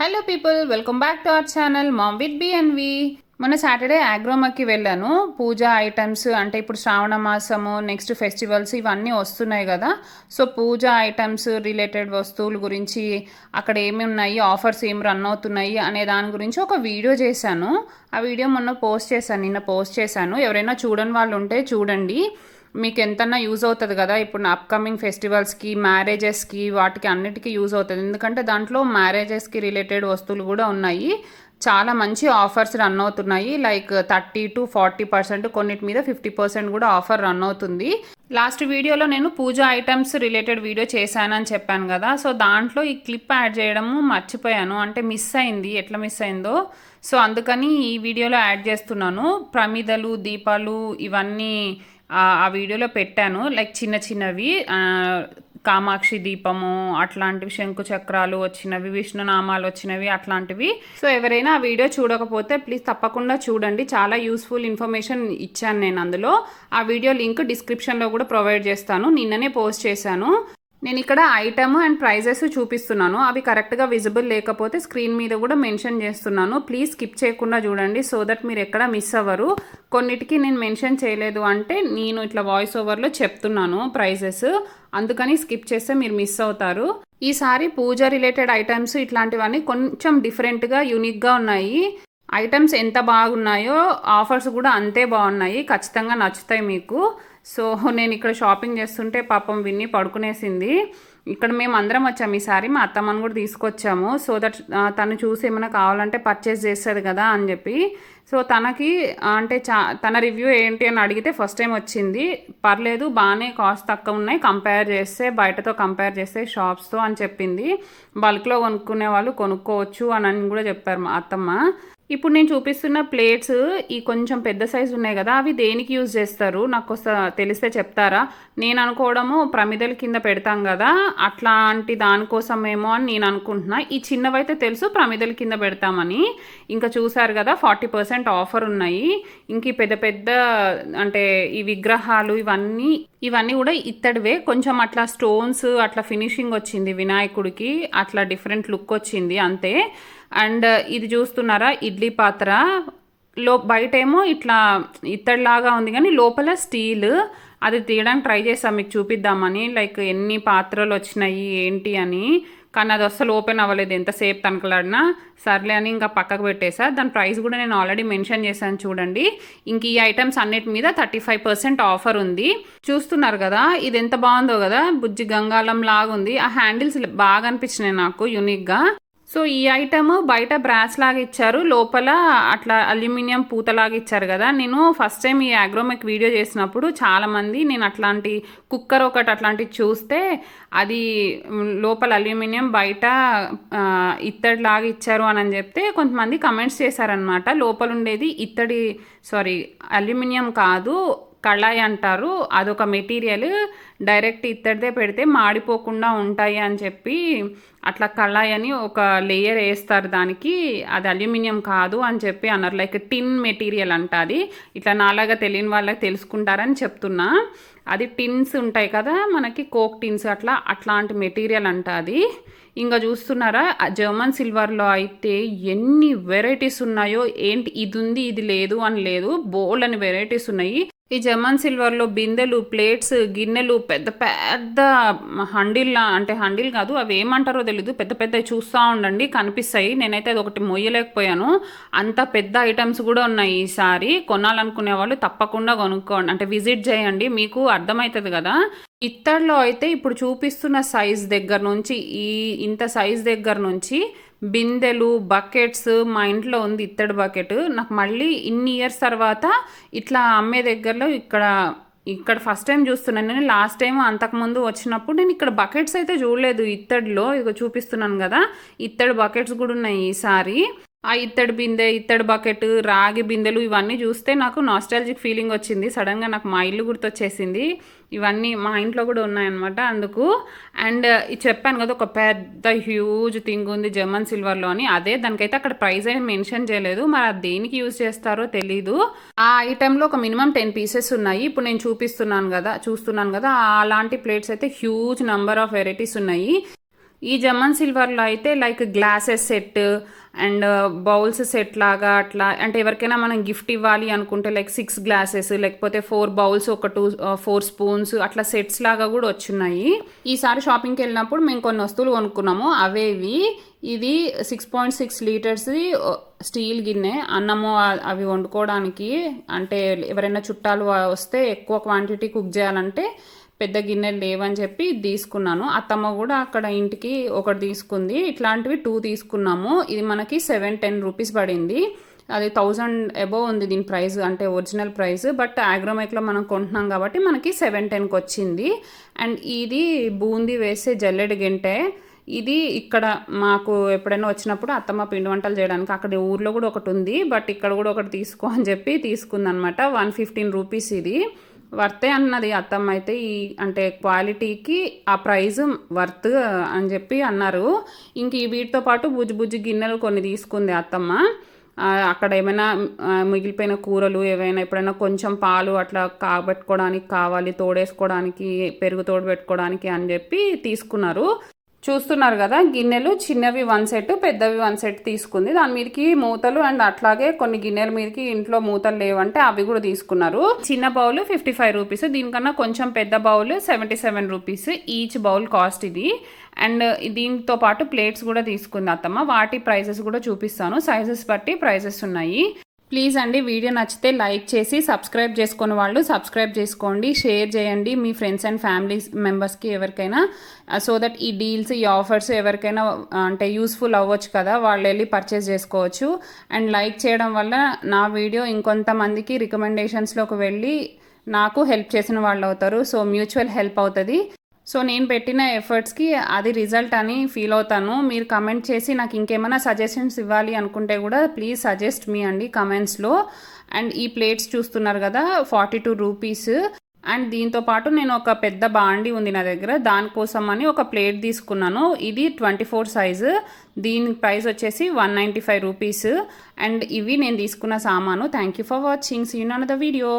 Hello people, welcome back to our channel ma'am with BNV. మొన్న Saturday ఆగ్రోమాకి వెళ్ళాను. పూజ items అంటే ఇప్పుడు శ్రావణ మాసము, నెక్స్ట్ ఫెస్టివల్స్ ఇవన్నీ వస్తున్నాయి కదా. సో పూజ ఐటమ్స్ రిలేటెడ్ వస్తువుల గురించి అక్కడ ఏమి ఉన్నాయి, ఆఫర్స్ ఏం రన్ అవుతున్నాయి అనే దాని గురించి ఒక వీడియో చేశాను. ఆ వీడియో మొన్న నిన్న పోస్ట్ చేశాను. ఎవరైనా చూడని వాళ్ళు ఉంటే చూడండి, మీకు ఎంతన్నా యూజ్ అవుతుంది కదా. ఇప్పుడు అప్కమింగ్ ఫెస్టివల్స్కి, మ్యారేజెస్కి, వాటికి అన్నిటికీ యూజ్ అవుతుంది. ఎందుకంటే దాంట్లో మ్యారేజెస్కి రిలేటెడ్ వస్తువులు కూడా ఉన్నాయి. చాలా మంచి ఆఫర్స్ రన్ అవుతున్నాయి. లైక్ 30 to 40%, కొన్నిటి మీద 50% కూడా ఆఫర్ రన్ అవుతుంది. లాస్ట్ వీడియోలో నేను పూజ ఐటమ్స్ రిలేటెడ్ వీడియో చేశానని చెప్పాను కదా. సో దాంట్లో ఈ క్లిప్ యాడ్ చేయడము మర్చిపోయాను, అంటే మిస్ అయింది. ఎట్లా మిస్ అయిందో సో అందుకని ఈ వీడియోలో యాడ్ చేస్తున్నాను. ప్రమిదలు, దీపాలు ఇవన్నీ ఆ వీడియోలో పెట్టాను. లైక్ చిన్న చిన్నవి కామాక్షి దీపము అట్లాంటివి, శంకు చక్రాలు వచ్చినవి, విష్ణునామాలు వచ్చినవి అట్లాంటివి. సో ఎవరైనా ఆ వీడియో చూడకపోతే ప్లీజ్ తప్పకుండా చూడండి. చాలా యూస్ఫుల్ ఇన్ఫర్మేషన్ ఇచ్చాను నేను అందులో. ఆ వీడియో లింక్ డిస్క్రిప్షన్లో కూడా ప్రొవైడ్ చేస్తాను. నిన్ననే పోస్ట్ చేశాను. నేను ఇక్కడ ఐటమ్ అండ్ ప్రైజెస్ చూపిస్తున్నాను. అవి కరెక్ట్గా విజిబుల్ లేకపోతే స్క్రీన్ మీద కూడా మెన్షన్ చేస్తున్నాను. ప్లీజ్ స్కిప్ చేయకుండా చూడండి, సో దట్ మీరు ఎక్కడ మిస్ అవ్వరు. కొన్నిటికి నేను మెన్షన్ చేయలేదు అంటే నేను ఇట్లా వాయిస్ ఓవర్లో చెప్తున్నాను ప్రైజెస్, అందుకని స్కిప్ చేస్తే మీరు మిస్ అవుతారు. ఈసారి పూజ రిలేటెడ్ ఐటమ్స్ ఇట్లాంటివన్నీ కొంచెం డిఫరెంట్గా, యూనిక్గా ఉన్నాయి. ఐటమ్స్ ఎంత బాగున్నాయో ఆఫర్స్ కూడా అంతే బాగున్నాయి. ఖచ్చితంగా నచ్చుతాయి మీకు. సో నేను ఇక్కడ షాపింగ్ చేస్తుంటే పాపం విన్ని పడుకునేసింది. ఇక్కడ మేము అందరం వచ్చాము ఈసారి, మా అత్తమ్మని కూడా తీసుకొచ్చాము. సో దట్ తను చూసి ఏమైనా కావాలంటే పర్చేస్ చేస్తుంది కదా అని చెప్పి. సో తనకి అంటే తన రివ్యూ ఏంటి అని అడిగితే ఫస్ట్ టైం వచ్చింది. పర్లేదు, బాగానే కాస్ట్ తక్కువ ఉన్నాయి కంపేర్ చేస్తే, బయటతో కంపేర్ చేస్తే షాప్స్తో అని చెప్పింది. బల్క్లో కొనుక్కునే వాళ్ళు కొనుక్కోవచ్చు అని కూడా చెప్పారు మా అత్తమ్మ. ఇప్పుడు నేను చూపిస్తున్న ప్లేట్స్ ఈ కొంచెం పెద్ద సైజు ఉన్నాయి కదా, అవి దేనికి యూజ్ చేస్తారు నాకు తెలిస్తే చెప్తారా? నేను అనుకోవడము ప్రమిదల కింద పెడతాం కదా, అట్లాంటి దానికోసమేమో అని నేను అనుకుంటున్నా. ఈ చిన్నవైతే తెలుసు ప్రమిదల కింద పెడతామని. ఇంకా చూసారు కదా 40% ఆఫర్ ఉన్నాయి. ఇంక పెద్ద పెద్ద అంటే ఈ విగ్రహాలు ఇవన్నీ కూడా ఇత్తడివే. కొంచెం అట్లా స్టోన్స్ అట్లా ఫినిషింగ్ వచ్చింది వినాయకుడికి, అట్లా డిఫరెంట్ లుక్ వచ్చింది అంతే. అండ్ ఇది చూస్తున్నారా ఇడ్లీ పాత్ర, బయటేమో ఇట్లా ఇత్తడిలాగా ఉంది కానీ లోపల స్టీల్. అది తీయడానికి ట్రై చేసాం మీకు చూపిద్దామని, లైక్ ఎన్ని పాత్రలు వచ్చినాయి ఏంటి అని. కానీ అది అసలు ఓపెన్ అవ్వలేదు, ఎంతసేపు తనకలాడినా. సర్లే అని ఇంకా పక్కకు పెట్టేసా. దాని ప్రైస్ కూడా నేను ఆల్రెడీ మెన్షన్ చేశాను చూడండి. ఇంక ఈ ఐటమ్స్ అన్నిటి మీద 35% ఆఫర్ ఉంది. చూస్తున్నారు కదా, ఇది ఎంత బాగుందో కదా, బుజ్జి గంగాళం లాగా ఉంది. ఆ హ్యాండిల్స్ బాగా అనిపించినాయి నాకు యూనిక్గా. సో ఈ ఐటమ్ బయట బ్రాస్ లాగా ఇచ్చారు, లోపల అట్లా అల్యూమినియం పూతలాగా ఇచ్చారు కదా. నేను ఫస్ట్ టైం ఈ ఆగ్రోమెక్ వీడియో చేసినప్పుడు చాలామంది నేను అట్లాంటి కుక్కర్ ఒకటి అట్లాంటివి చూస్తే అది లోపల అల్యూమినియం బయట ఇత్తడి లాగా ఇచ్చారు అని చెప్తే కొంతమంది కమెంట్స్ చేశారనమాట. లోపల ఉండేది అల్యూమినియం కాదు, కళాయి అంటారు. అదొక మెటీరియల్, డైరెక్ట్ ఇత్తడిదే పెడితే మాడిపోకుండా ఉంటాయి అని చెప్పి అట్లా కళాయి అని ఒక లేయర్ వేస్తారు దానికి, అది అల్యూమినియం కాదు అని చెప్పి అన్నారు. లైక్ టిన్ మెటీరియల్ అంట అది. ఇట్లా నాలాగా తెలియని వాళ్ళకి తెలుసుకుంటారని చెప్తున్నా. అది టిన్స్ ఉంటాయి కదా మనకి, కోక్ టిన్స్ అట్లాంటి మెటీరియల్ అంట అది. ఇంకా చూస్తున్నారా జర్మన్ సిల్వర్లో అయితే ఎన్ని వెరైటీస్ ఉన్నాయో. ఏంటి ఇది ఉంది ఇది లేదు అని లేదు, బోల్డ్ అని వెరైటీస్ ఉన్నాయి. ఈ జర్మన్ సిల్వర్లో బిందెలు, ప్లేట్స్, గిన్నెలు, పెద్ద పెద్ద హండిల్ కాదు అవి ఏమంటారో తెలీదు, పెద్ద పెద్ద చూస్తూ ఉండండి కనిపిస్తాయి. నేనైతే అది ఒకటి మొయ్యలేకపోయాను, అంత పెద్ద ఐటమ్స్ కూడా ఉన్నాయి. ఈసారి కొనాలనుకునే వాళ్ళు తప్పకుండా కొనుక్కోండి, అంటే విజిట్ చేయండి, మీకు అర్థమవుతుంది కదా. ఇత్తడిలో అయితే ఇప్పుడు చూపిస్తున్న సైజ్ దగ్గర నుంచి, ఇంత సైజ్ దగ్గర నుంచి బిందెలు, బకెట్స్, మా ఇంట్లో ఉంది ఇత్తడి బకెట్. నాకు మళ్ళీ ఇన్ని ఇయర్స్ తర్వాత ఇట్లా అమ్మే దగ్గరలో ఇక్కడ ఫస్ట్ టైం చూస్తున్నాను నేను. లాస్ట్ టైం అంతకుముందు వచ్చినప్పుడు నేను ఇక్కడ బకెట్స్ అయితే చూడలేదు ఇత్తడిలో. ఇదిగో చూపిస్తున్నాను కదా, ఇత్తడి బకెట్స్ కూడా ఉన్నాయి ఈసారి. ఆ ఇత్తడి బిందె, ఇత్తడి బకెట్, రాగి బిందెలు ఇవన్నీ చూస్తే నాకు నాస్టాలజిక్ ఫీలింగ్ వచ్చింది. సడన్గా నాకు మా ఇల్లు గుర్తొచ్చేసింది. ఇవన్నీ మా ఇంట్లో కూడా ఉన్నాయన్నమాట అందుకు. అండ్ చెప్పాను కదా ఒక పెద్ద హ్యూజ్ థింగ్ ఉంది జర్మన్ సిల్వర్లో అని, అదే. దానికైతే అక్కడ ప్రైస్ అయితే మెన్షన్ చేయలేదు, మరి అది దేనికి యూజ్ చేస్తారో తెలీదు. ఆ ఐటెంలో ఒక మినిమం 10 పీసెస్ ఉన్నాయి. ఇప్పుడు నేను చూస్తున్నాను కదా అలాంటి ప్లేట్స్ అయితే హ్యూజ్ నంబర్ ఆఫ్ వెరైటీస్ ఉన్నాయి. ఈ జమన్ సిల్వర్లో అయితే like glasses set and bowls set లాగా అట్లా, అంటే ఎవరికైనా మనం గిఫ్ట్ ఇవ్వాలి అనుకుంటే లైక్ 6 గ్లాసెస్ లేకపోతే 4 బౌల్స్, ఒక 4 స్పూన్స్ అట్లా సెట్స్ లాగా కూడా వచ్చున్నాయి. ఈసారి షాపింగ్కి వెళ్ళినప్పుడు మేము కొన్ని వస్తువులు కొనుక్కున్నాము. అవేవి ఇది 6.6 లీటర్స్ స్టీల్ గిన్నె, అన్నము అవి వండుకోవడానికి, అంటే ఎవరైనా చుట్టాలు వస్తే ఎక్కువ క్వాంటిటీ కుక్ చేయాలంటే పెద్ద గిన్నెలు లేవని చెప్పి తీసుకున్నాను. అత్తమ్మ కూడా అక్కడ ఇంటికి ఒకటి తీసుకుంది. ఇట్లాంటివి 2 తీసుకున్నాము. ఇది మనకి 710 రూపీస్ పడింది. అది 1000 అబోవ్ ఉంది దీని ప్రైస్, అంటే ఒరిజినల్ ప్రైస్. బట్ ఆగ్రోమైక్లో మనం కొంటున్నాం కాబట్టి మనకి 710కి వచ్చింది. అండ్ ఇది బూందీ వేసే జల్లెడ గంటే. ఇది ఇక్కడ మాకు ఎప్పుడైనా వచ్చినప్పుడు అత్తమ్మ పిండి వంటలు చేయడానికి, అక్కడ ఊర్లో కూడా ఒకటి ఉంది బట్ ఇక్కడ కూడా ఒకటి తీసుకో అని చెప్పి తీసుకుందనమాట. 115 రూపీస్. ఇది వర్తే అన్నది అత్తమ్మ అయితే. ఈ అంటే క్వాలిటీకి ఆ ప్రైజ్ వర్త్ అని చెప్పి అన్నారు. ఇంక ఈ వీటితో పాటు బుజ్జి గిన్నెలు కొన్ని తీసుకుంది అత్తమ్మ. అక్కడ ఏమైనా మిగిలిపోయిన కూరలు ఏవైనా ఎప్పుడైనా కొంచెం పాలు అట్లా కాబెట్టుకోవడానికి కావాలి, తోడేసుకోవడానికి, పెరుగు తోడు పెట్టుకోవడానికి అని చెప్పి తీసుకున్నారు. చూస్తున్నారు కదా, గిన్నెలు చిన్నవి 1 సెట్, పెద్దవి 1 సెట్ తీసుకుంది. దాని మీదకి మూతలు అండ్ అట్లాగే కొన్ని గిన్నెల మీదకి ఇంట్లో మూతలు లేవంటే అవి కూడా తీసుకున్నారు. చిన్న బౌల్ 55 రూపీస్, దీనికన్నా కొంచెం పెద్ద bowl 77 rupees each bowl cost ఇది. అండ్ దీంతో పాటు ప్లేట్స్ కూడా తీసుకుంది అత్తమ్మ. వాటి ప్రైజెస్ కూడా చూపిస్తాను, సైజెస్ బట్టి ప్రైజెస్ ఉన్నాయి. ప్లీజ్ అండి, వీడియో నచ్చితే లైక్ చేసి సబ్స్క్రైబ్ చేసుకున్న వాళ్ళు సబ్స్క్రైబ్ చేసుకోండి, షేర్ చేయండి మీ ఫ్రెండ్స్ అండ్ ఫ్యామిలీ మెంబర్స్కి ఎవరికైనా, సో దట్ ఈ డీల్స్, ఈ ఆఫర్స్ ఎవరికైనా అంటే యూస్ఫుల్ అవ్వచ్చు కదా, వాళ్ళు వెళ్ళి పర్చేస్ చేసుకోవచ్చు. అండ్ లైక్ చేయడం వల్ల నా వీడియో ఇంకొంతమందికి రికమెండేషన్స్లోకి వెళ్ళి నాకు హెల్ప్ చేసిన వాళ్ళు అవుతారు. సో మ్యూచువల్ హెల్ప్ అవుతుంది. సో నేను పెట్టిన ఎఫర్ట్స్కి అది రిజల్ట్ అని ఫీల్ అవుతాను. మీరు కమెంట్ చేసి నాకు ఇంకేమైనా సజెషన్స్ ఇవ్వాలి అనుకుంటే కూడా ప్లీజ్ సజెస్ట్ మీ అండి కమెంట్స్లో. అండ్ ఈ ప్లేట్స్ చూస్తున్నారు కదా, 42 రూపీస్. అండ్ దీంతో పాటు నేను ఒక పెద్ద బాండి ఉంది నా దగ్గర, దానికోసం అని ఒక ప్లేట్ తీసుకున్నాను. ఇది 24 సైజు, దీని ప్రైస్ వచ్చేసి 195 రూపీస్. అండ్ ఇవి నేను తీసుకున్న సామాను. Thank you for watching. See you in another video.